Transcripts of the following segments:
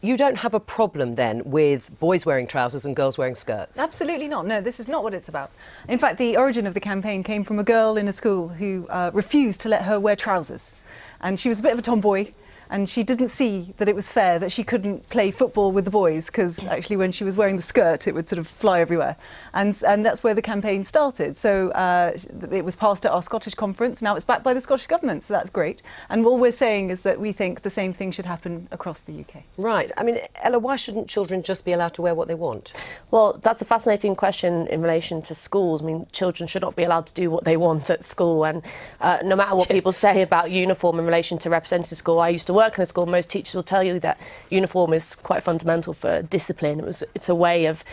You don't have a problem then with boys wearing trousers and girls wearing skirts? Absolutely not. No, this is not what it's about. In fact, the origin of the campaign came from a girl in a school who refused to let her wear trousers. And she was a bit of a tomboy, and she didn't see that it was fair that she couldn't play football with the boys, because actually when she was wearing the skirt it would sort of fly everywhere. And that's where the campaign started. So it was passed at our Scottish conference. Now it's backed by the Scottish Government, so that's great. And all we're saying is that we think the same thing should happen across the UK. Right. I mean, Ella, why shouldn't children just be allowed to wear what they want? Well, that's a fascinating question in relation to schools. I mean, children should not be allowed to do what they want at school. And no matter what people say about uniform in relation to representative school, I used to work in a school. Most teachers will tell you that uniform is quite fundamental for discipline. It's a way of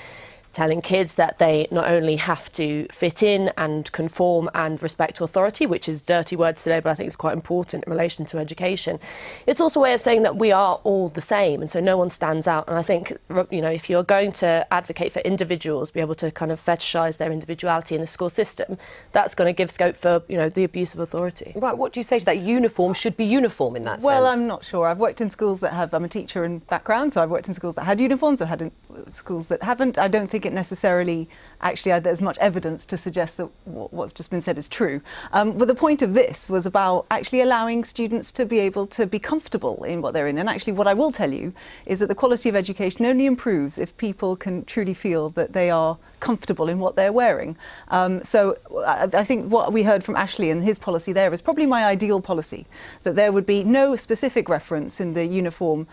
telling kids that they not only have to fit in and conform and respect authority, which is dirty words today, but I think it's quite important in relation to education. It's also a way of saying that we are all the same, and so no one stands out. And I think, you know, if you're going to advocate for individuals be able to kind of fetishise their individuality in the school system, that's going to give scope for, you know, the abuse of authority. Right, what do you say to that? Uniform should be uniform in that sense? Well, I'm not sure. I've worked in schools that have, I'm a teacher in background, so I've worked in schools that had uniforms, I've had in schools that haven't. I don't think it necessarily, actually, there's much evidence to suggest that what's just been said is true. But the point of this was about actually allowing students to be able to be comfortable in what they're in. And actually what I will tell you is that the quality of education only improves if people can truly feel that they are comfortable in what they're wearing. So I think what we heard from Ashley and his policy there is probably my ideal policy, that there would be no specific reference in the uniform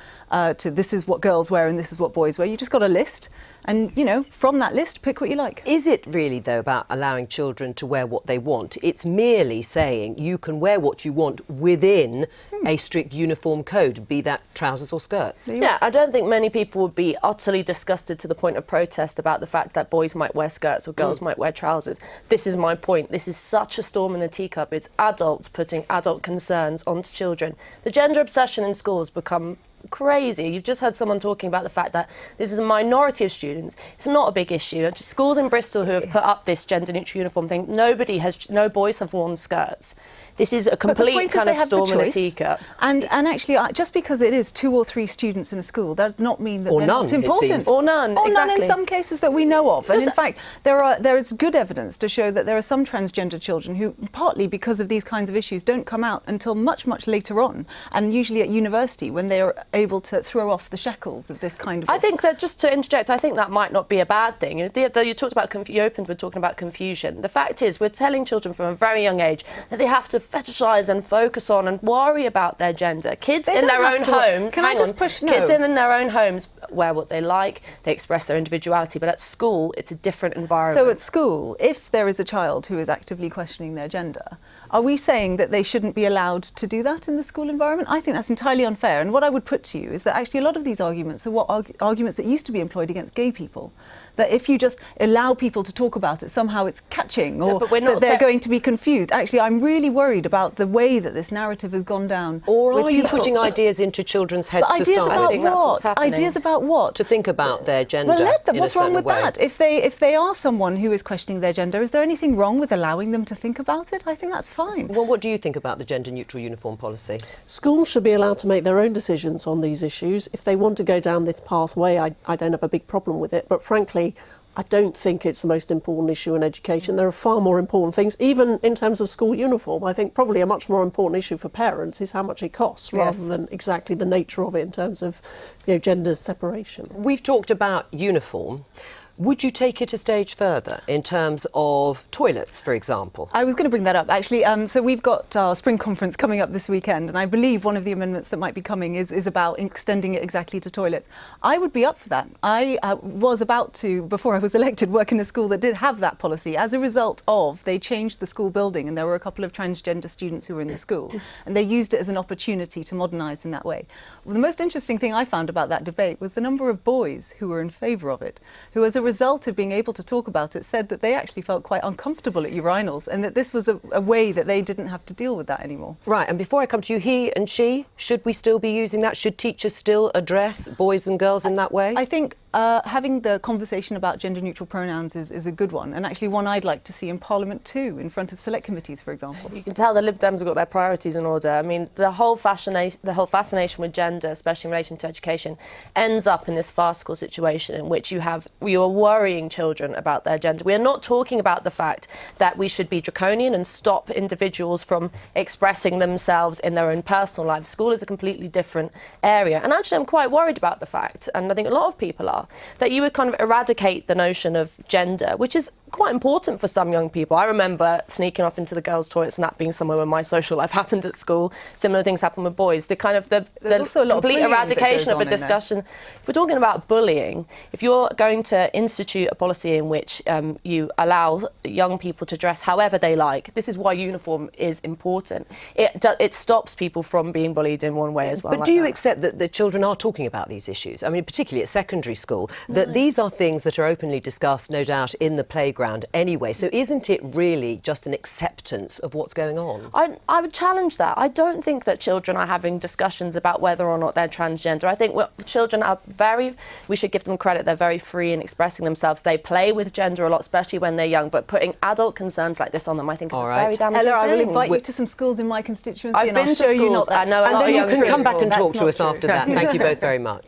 to this is what girls wear and this is what boys wear. You just got a list, and, you know, from that list, pick what you like. Is it really, though, about allowing children to wear what they want? It's merely saying you can wear what you want within a strict uniform code, be that trousers or skirts. Yeah, I don't think many people would be utterly disgusted to the point of protest about the fact that boys might wear skirts or girls might wear trousers. This is my point. This is such a storm in the teacup. It's adults putting adult concerns onto children. The gender obsession in schools become crazy. You've just heard someone talking about the fact that this is a minority of students. It's not a big issue. And schools in Bristol who have put up this gender neutral uniform thing, no boys have worn skirts. This is a complete kind of storm in a teacup. And actually, just because it is 2 or 3 students in a school does not mean that or they're none, not important. Or none, or exactly. none in some cases that we know of. And in fact, there is good evidence to show that there are some transgender children who, partly because of these kinds of issues, don't come out until much, much later on, and usually at university when they are able to throw off the shackles of this kind of... I think that, just to interject, I think that might not be a bad thing. You talked about, you opened with talking about confusion. The fact is, we're telling children from a very young age that they have to fetishise and focus on and worry about their gender. Kids in their own homes, kids in their own homes wear what they like, they express their individuality, but at school it's a different environment. So at school, if there is a child who is actively questioning their gender, are we saying that they shouldn't be allowed to do that in the school environment? I think that's entirely unfair. And what I would put to you is that actually a lot of these arguments are arguments that used to be employed against gay people. That if you just allow people to talk about it, somehow it's catching, or that they're going to be confused. Actually, I'm really worried about the way that this narrative has gone down. Or are you putting ideas into children's heads to start? I think that's what's happening. Ideas about what? To think about their gender. Well, let them. What's wrong with way. that? If they are someone who is questioning their gender, is there anything wrong with allowing them to think about it? I think that's fine. Well, what do you think about the gender-neutral uniform policy? Schools should be allowed to make their own decisions on these issues. If they want to go down this pathway, I don't have a big problem with it. But frankly, I don't think it's the most important issue in education. There are far more important things, even in terms of school uniform. I think probably a much more important issue for parents is how much it costs, rather than exactly the nature of it in terms of, you know, gender separation. We've talked about uniform. Would you take it a stage further in terms of toilets, for example? I was going to bring that up, actually. So we've got our spring conference coming up this weekend, and I believe one of the amendments that might be coming is about extending it exactly to toilets. I would be up for that. I was about to, before I was elected, work in a school that did have that policy. As a result of, they changed the school building, and there were a couple of transgender students who were in the school, and they used it as an opportunity to modernise in that way. Well, the most interesting thing I found about that debate was the number of boys who were in favour of it, who, as a a result of being able to talk about it, said that they actually felt quite uncomfortable at urinals and that this was a way that they didn't have to deal with that anymore. Right, and before I come to you, he and she, should we still be using that? Should teachers still address boys and girls in that way? I think having the conversation about gender-neutral pronouns is a good one, and actually one I'd like to see in Parliament too, in front of select committees, for example. You can tell the Lib Dems have got their priorities in order. I mean, the whole fascination with gender, especially in relation to education, ends up in this farcical situation in which you are worrying children about their gender. We are not talking about the fact that we should be draconian and stop individuals from expressing themselves in their own personal lives. School is a completely different area. And actually, I'm quite worried about the fact, and I think a lot of people are, that you would kind of eradicate the notion of gender, which is quite important for some young people. I remember sneaking off into the girls' toilets and that being somewhere where my social life happened at school. Similar things happen with boys. The complete eradication of a discussion. If we're talking about bullying, if you're going to institute a policy in which you allow young people to dress however they like, this is why uniform is important. It stops people from being bullied in one way as well. But do you accept that the children are talking about these issues? I mean, particularly at secondary school, that these are things that are openly discussed, no doubt, in the playground anyway. So isn't it really just an acceptance of what's going on? I would challenge that. I don't think that children are having discussions about whether or not they're transgender. I think children are we should give them credit, they're very free in expressing themselves. They play with gender a lot, especially when they're young, but putting adult concerns like this on them, I think is a very damaging Ella, I will thing. invite you to some schools in my constituency I've and been I'll to show you schools. not that. I know a lot And of then you young can come back and That's talk to not us true. after that. Thank you both very much.